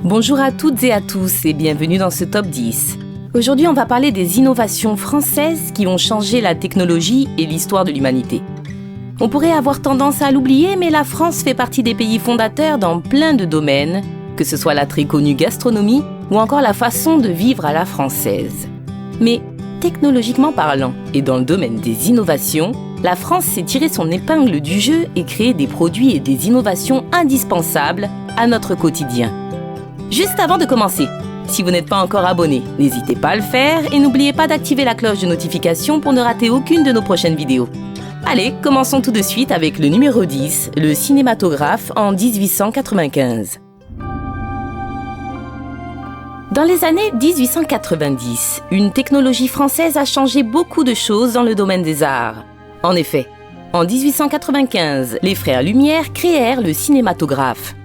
Bonjour à toutes et à tous et bienvenue dans ce Top 10. Aujourd'hui, on va parler des innovations françaises qui ont changé la technologie et l'histoire de l'humanité. On pourrait avoir tendance à l'oublier, mais la France fait partie des pays fondateurs dans plein de domaines, que ce soit la très connue gastronomie ou encore la façon de vivre à la française. Mais technologiquement parlant et dans le domaine des innovations, la France s'est tiré son épingle du jeu et créé des produits et des innovations indispensables à notre quotidien. Juste avant de commencer, si vous n'êtes pas encore abonné, n'hésitez pas à le faire et n'oubliez pas d'activer la cloche de notification pour ne rater aucune de nos prochaines vidéos. Allez, commençons tout de suite avec le numéro 10, le cinématographe en 1895. Dans les années 1890, une technologie française a changé beaucoup de choses dans le domaine des arts. En effet, en 1895, les frères Lumière créèrent le cinématographe.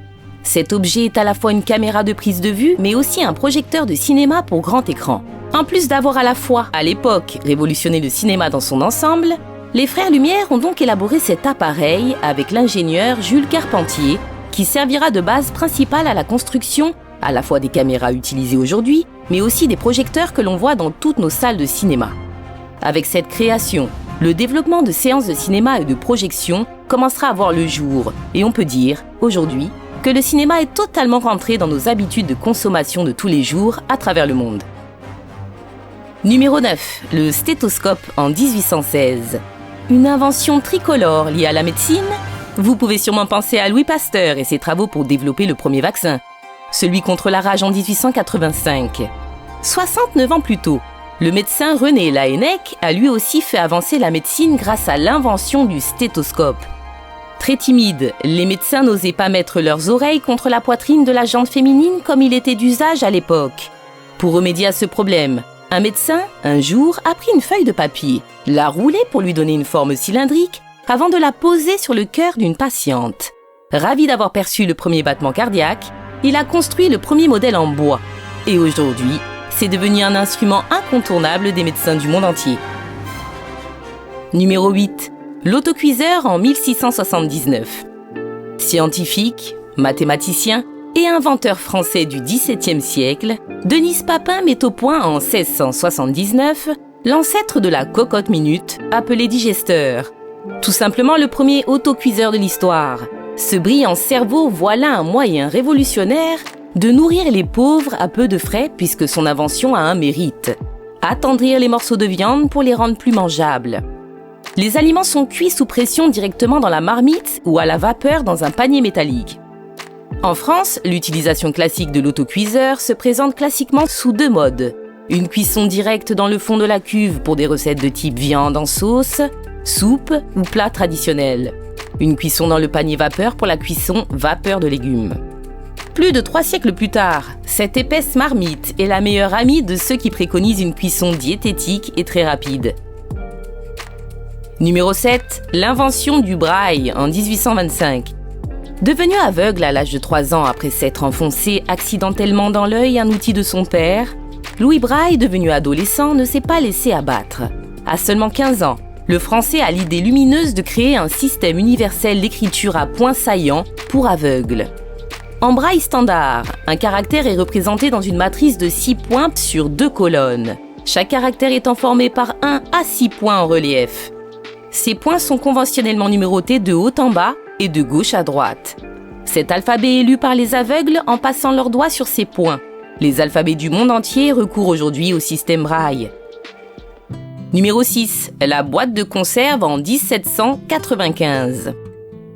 Cet objet est à la fois une caméra de prise de vue, mais aussi un projecteur de cinéma pour grand écran. En plus d'avoir à la fois, à l'époque, révolutionné le cinéma dans son ensemble, les frères Lumière ont donc élaboré cet appareil avec l'ingénieur Jules Carpentier, qui servira de base principale à la construction, à la fois des caméras utilisées aujourd'hui, mais aussi des projecteurs que l'on voit dans toutes nos salles de cinéma. Avec cette création, le développement de séances de cinéma et de projection commencera à voir le jour, et on peut dire, aujourd'hui, que le cinéma est totalement rentré dans nos habitudes de consommation de tous les jours à travers le monde. Numéro 9, le stéthoscope en 1816. Une invention tricolore liée à la médecine. Vous pouvez sûrement penser à Louis Pasteur et ses travaux pour développer le premier vaccin, celui contre la rage en 1885. 69 ans plus tôt, le médecin René Laennec a lui aussi fait avancer la médecine grâce à l'invention du stéthoscope. Très timides, les médecins n'osaient pas mettre leurs oreilles contre la poitrine de la jante féminine comme il était d'usage à l'époque. Pour remédier à ce problème, un médecin, un jour, a pris une feuille de papier, l'a roulée pour lui donner une forme cylindrique avant de la poser sur le cœur d'une patiente. Ravi d'avoir perçu le premier battement cardiaque, il a construit le premier modèle en bois. Et aujourd'hui, c'est devenu un instrument incontournable des médecins du monde entier. Numéro 8. L'autocuiseur en 1679. Scientifique, mathématicien et inventeur français du XVIIe siècle, Denis Papin met au point en 1679 l'ancêtre de la cocotte minute, appelée digesteur. Tout simplement le premier autocuiseur de l'histoire. Ce brillant cerveau, voilà un moyen révolutionnaire de nourrir les pauvres à peu de frais puisque son invention a un mérite. Attendrir les morceaux de viande pour les rendre plus mangeables. Les aliments sont cuits sous pression directement dans la marmite ou à la vapeur dans un panier métallique. En France, l'utilisation classique de l'autocuiseur se présente classiquement sous deux modes. Une cuisson directe dans le fond de la cuve pour des recettes de type viande en sauce, soupe ou plat traditionnel. Une cuisson dans le panier vapeur pour la cuisson vapeur de légumes. Plus de 3 siècles plus tard, cette épaisse marmite est la meilleure amie de ceux qui préconisent une cuisson diététique et très rapide. Numéro 7, l'invention du braille en 1825. Devenu aveugle à l'âge de 3 ans après s'être enfoncé accidentellement dans l'œil un outil de son père, Louis Braille, devenu adolescent, ne s'est pas laissé abattre. À seulement 15 ans, le Français a l'idée lumineuse de créer un système universel d'écriture à points saillants pour aveugles. En braille standard, un caractère est représenté dans une matrice de 6 points sur 2 colonnes, chaque caractère étant formé par 1 à 6 points en relief. Ces points sont conventionnellement numérotés de haut en bas et de gauche à droite. Cet alphabet est lu par les aveugles en passant leurs doigts sur ces points. Les alphabets du monde entier recourent aujourd'hui au système braille. Numéro 6, la boîte de conserve en 1795.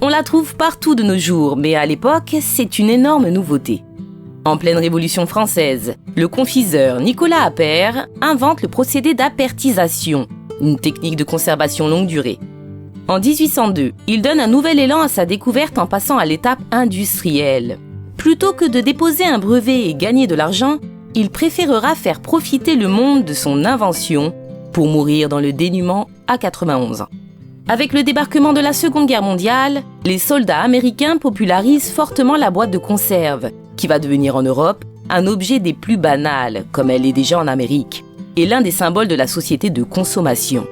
On la trouve partout de nos jours, mais à l'époque, c'est une énorme nouveauté. En pleine Révolution française, le confiseur Nicolas Appert invente le procédé d'apertisation, une technique de conservation longue durée. En 1802, il donne un nouvel élan à sa découverte en passant à l'étape industrielle. Plutôt que de déposer un brevet et gagner de l'argent, il préférera faire profiter le monde de son invention pour mourir dans le dénuement à 91 ans. Avec le débarquement de la Seconde Guerre mondiale, les soldats américains popularisent fortement la boîte de conserve, qui va devenir en Europe un objet des plus banals, comme elle est déjà en Amérique, et l'un des symboles de la société de consommation.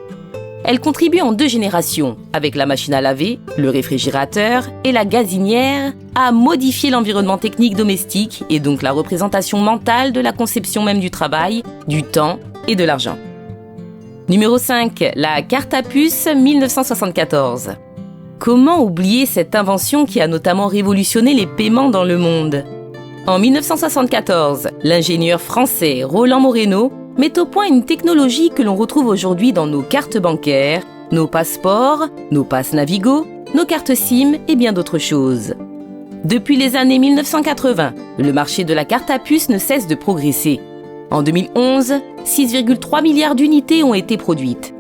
Elle contribue en 2 générations, avec la machine à laver, le réfrigérateur et la gazinière, à modifier l'environnement technique domestique et donc la représentation mentale de la conception même du travail, du temps et de l'argent. Numéro 5, la carte à puce 1974. Comment oublier cette invention qui a notamment révolutionné les paiements dans le monde ? En 1974, l'ingénieur français Roland Moreno met au point une technologie que l'on retrouve aujourd'hui dans nos cartes bancaires, nos passeports, nos passes Navigo, nos cartes SIM et bien d'autres choses. Depuis les années 1980, le marché de la carte à puce ne cesse de progresser. En 2011, 6,3 milliards d'unités ont été produites.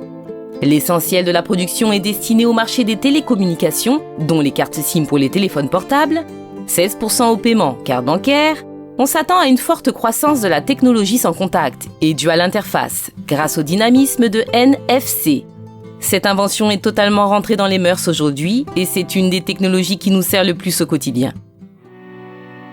L'essentiel de la production est destiné au marché des télécommunications, dont les cartes SIM pour les téléphones portables, 16% au paiement carte bancaire. On s'attend à une forte croissance de la technologie sans contact et dual interface, grâce au dynamisme de NFC. Cette invention est totalement rentrée dans les mœurs aujourd'hui et c'est une des technologies qui nous sert le plus au quotidien.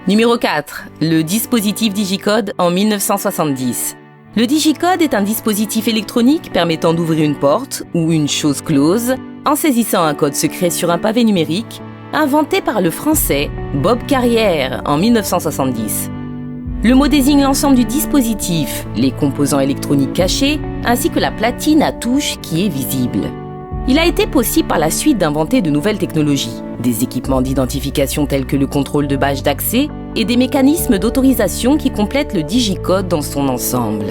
Numéro 4. Le dispositif Digicode en 1970. Le Digicode est un dispositif électronique permettant d'ouvrir une porte ou une chose close en saisissant un code secret sur un pavé numérique, inventé par le Français Bob Carrière en 1970. Le mot désigne l'ensemble du dispositif, les composants électroniques cachés, ainsi que la platine à touche qui est visible. Il a été possible par la suite d'inventer de nouvelles technologies, des équipements d'identification tels que le contrôle de badge d'accès et des mécanismes d'autorisation qui complètent le Digicode dans son ensemble.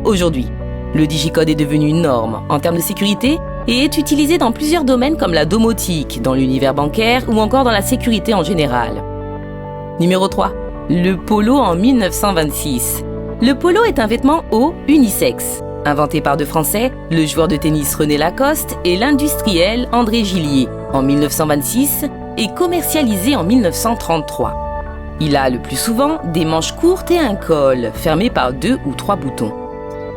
Aujourd'hui, le Digicode est devenu une norme en termes de sécurité et est utilisé dans plusieurs domaines comme la domotique, dans l'univers bancaire ou encore dans la sécurité en général. Numéro 3. Le polo en 1926. Le polo est un vêtement haut unisexe, inventé par 2 Français, le joueur de tennis René Lacoste et l'industriel André Gillier, en 1926 et commercialisé en 1933. Il a le plus souvent des manches courtes et un col, fermé par 2 ou 3 boutons.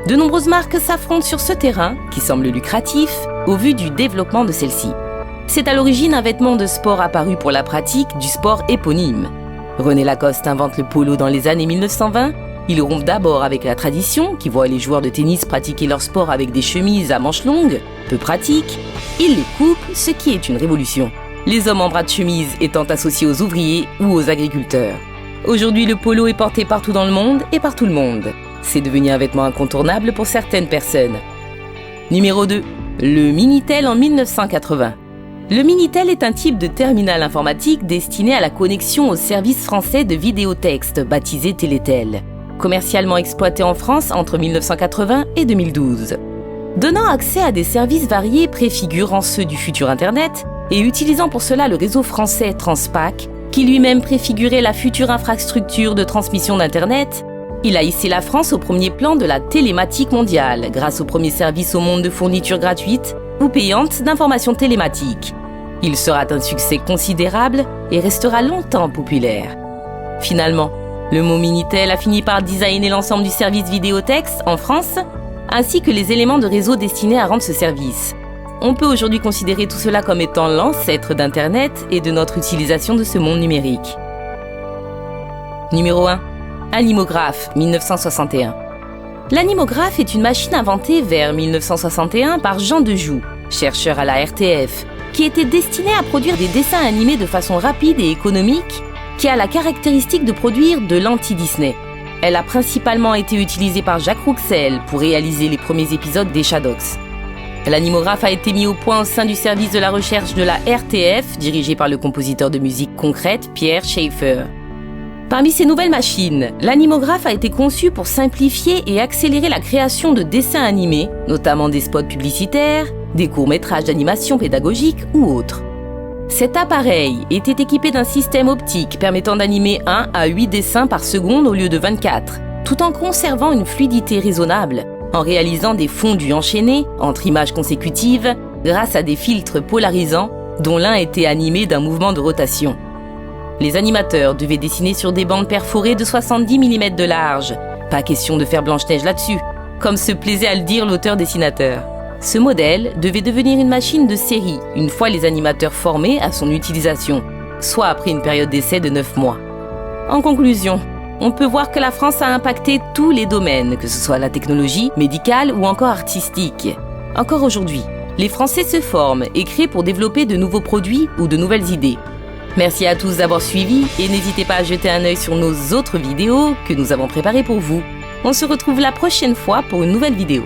De nombreuses marques s'affrontent sur ce terrain, qui semble lucratif, au vu du développement de celle-ci. C'est à l'origine un vêtement de sport apparu pour la pratique du sport éponyme. René Lacoste invente le polo dans les années 1920. Il rompt d'abord avec la tradition, qui voit les joueurs de tennis pratiquer leur sport avec des chemises à manches longues, peu pratiques. Il les coupe, ce qui est une révolution. Les hommes en bras de chemise étant associés aux ouvriers ou aux agriculteurs. Aujourd'hui, le polo est porté partout dans le monde et par tout le monde. C'est devenu un vêtement incontournable pour certaines personnes. Numéro 2. Le Minitel en 1980. Le Minitel est un type de terminal informatique destiné à la connexion au service français de vidéotexte, baptisé Télétel, commercialement exploité en France entre 1980 et 2012. Donnant accès à des services variés préfigurant ceux du futur Internet et utilisant pour cela le réseau français Transpac, qui lui-même préfigurait la future infrastructure de transmission d'Internet, il a hissé la France au premier plan de la télématique mondiale grâce au premier service au monde de fourniture gratuite ou payante d'informations télématiques. Il sera un succès considérable et restera longtemps populaire. Finalement, le mot Minitel a fini par designer l'ensemble du service vidéotexte en France, ainsi que les éléments de réseau destinés à rendre ce service. On peut aujourd'hui considérer tout cela comme étant l'ancêtre d'Internet et de notre utilisation de ce monde numérique. Numéro 1. Animographe, 1961. L'animographe est une machine inventée vers 1961 par Jean Dejoux, chercheur à la RTF, qui était destinée à produire des dessins animés de façon rapide et économique, qui a la caractéristique de produire de l'anti-Disney. Elle a principalement été utilisée par Jacques Rouxel pour réaliser les premiers épisodes des Shadoks. L'animographe a été mis au point au sein du service de la recherche de la RTF, dirigé par le compositeur de musique concrète Pierre Schaeffer. Parmi ces nouvelles machines, l'animographe a été conçu pour simplifier et accélérer la création de dessins animés, notamment des spots publicitaires, des courts-métrages d'animation pédagogique ou autres. Cet appareil était équipé d'un système optique permettant d'animer 1 à 8 dessins par seconde au lieu de 24, tout en conservant une fluidité raisonnable, en réalisant des fondus enchaînés entre images consécutives grâce à des filtres polarisants dont l'un était animé d'un mouvement de rotation. Les animateurs devaient dessiner sur des bandes perforées de 70 mm de large. Pas question de faire Blanche-Neige là-dessus, comme se plaisait à le dire l'auteur-dessinateur. Ce modèle devait devenir une machine de série une fois les animateurs formés à son utilisation, soit après une période d'essai de 9 mois. En conclusion, on peut voir que la France a impacté tous les domaines, que ce soit la technologie, médicale ou encore artistique. Encore aujourd'hui, les Français se forment et créent pour développer de nouveaux produits ou de nouvelles idées. Merci à tous d'avoir suivi et n'hésitez pas à jeter un œil sur nos autres vidéos que nous avons préparées pour vous. On se retrouve la prochaine fois pour une nouvelle vidéo.